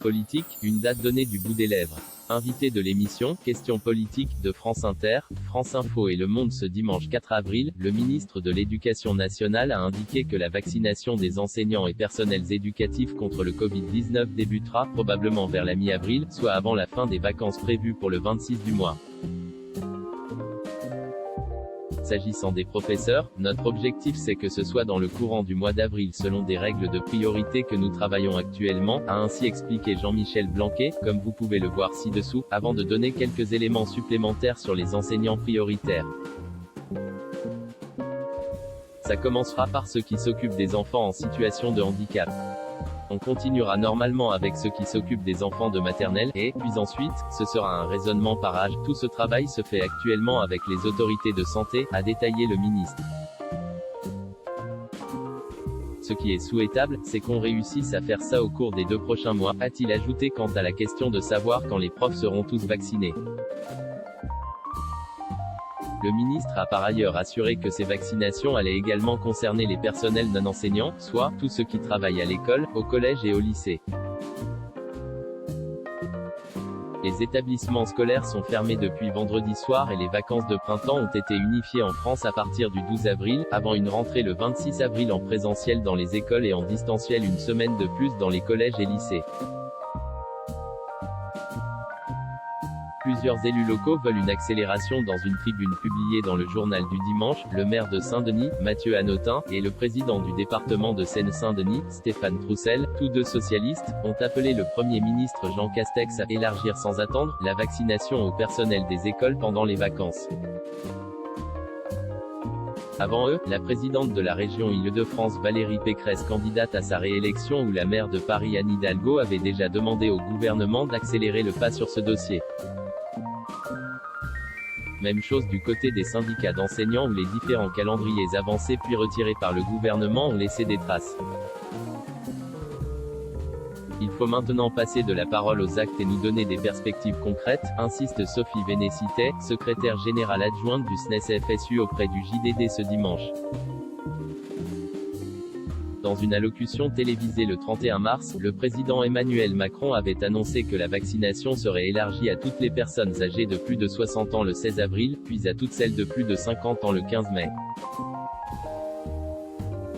Politique, une date donnée du bout des lèvres. Invité de l'émission Questions politiques de France Inter, France Info et Le Monde ce dimanche 4 avril, le ministre de l'Éducation nationale a indiqué que la vaccination des enseignants et personnels éducatifs contre le Covid-19 débutera, probablement vers la mi-avril, soit avant la fin des vacances prévues pour le 26 du mois. S'agissant des professeurs, notre objectif c'est que ce soit dans le courant du mois d'avril selon des règles de priorité que nous travaillons actuellement, a ainsi expliqué Jean-Michel Blanquer, comme vous pouvez le voir ci-dessous, avant de donner quelques éléments supplémentaires sur les enseignants prioritaires. Ça commencera par ceux qui s'occupent des enfants en situation de handicap. On continuera normalement avec ceux qui s'occupent des enfants de maternelle, et, puis ensuite, ce sera un raisonnement par âge. Tout ce travail se fait actuellement avec les autorités de santé, a détaillé le ministre. Ce qui est souhaitable, c'est qu'on réussisse à faire ça au cours des 2 prochains mois, a-t-il ajouté quant à la question de savoir quand les profs seront tous vaccinés. Le ministre a par ailleurs assuré que ces vaccinations allaient également concerner les personnels non enseignants, soit tous ceux qui travaillent à l'école, au collège et au lycée. Les établissements scolaires sont fermés depuis vendredi soir et les vacances de printemps ont été unifiées en France à partir du 12 avril, avant une rentrée le 26 avril en présentiel dans les écoles et en distanciel une semaine de plus dans les collèges et lycées. Plusieurs élus locaux veulent une accélération dans une tribune publiée dans le journal du dimanche. Le maire de Saint-Denis, Mathieu Hanotin, et le président du département de Seine-Saint-Denis, Stéphane Troussel, tous deux socialistes, ont appelé le Premier ministre Jean Castex à élargir sans attendre la vaccination au personnel des écoles pendant les vacances. Avant eux, la présidente de la région Île-de-France Valérie Pécresse, candidate à sa réélection, ou la maire de Paris Anne Hidalgo avait déjà demandé au gouvernement d'accélérer le pas sur ce dossier. Même chose du côté des syndicats d'enseignants où les différents calendriers avancés puis retirés par le gouvernement ont laissé des traces. Il faut maintenant passer de la parole aux actes et nous donner des perspectives concrètes, insiste Sophie Vénécité, secrétaire générale adjointe du SNES-FSU auprès du JDD ce dimanche. Dans une allocution télévisée le 31 mars, le président Emmanuel Macron avait annoncé que la vaccination serait élargie à toutes les personnes âgées de plus de 60 ans le 16 avril, puis à toutes celles de plus de 50 ans le 15 mai.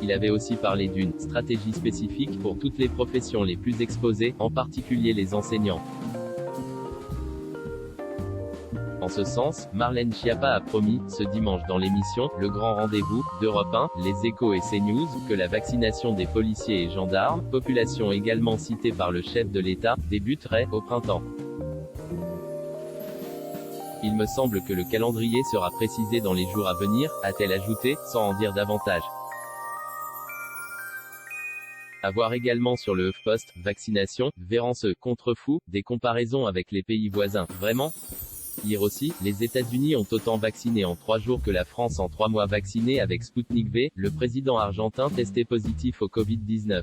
Il avait aussi parlé d'une stratégie spécifique pour toutes les professions les plus exposées, en particulier les enseignants. En ce sens, Marlène Schiappa a promis, ce dimanche dans l'émission « Le Grand Rendez-vous » d'Europe 1, Les Échos et CNews, que la vaccination des policiers et gendarmes, population également citée par le chef de l'État, débuterait au printemps. Il me semble que le calendrier sera précisé dans les jours à venir, a-t-elle ajouté, sans en dire davantage. À voir également sur le HuffPost, vaccination, verrant ce contre-fou, des comparaisons avec les pays voisins, vraiment ? Hier aussi, les États-Unis ont autant vacciné en 3 jours que la France en 3 mois vacciné avec Sputnik V, le président argentin testé positif au Covid-19.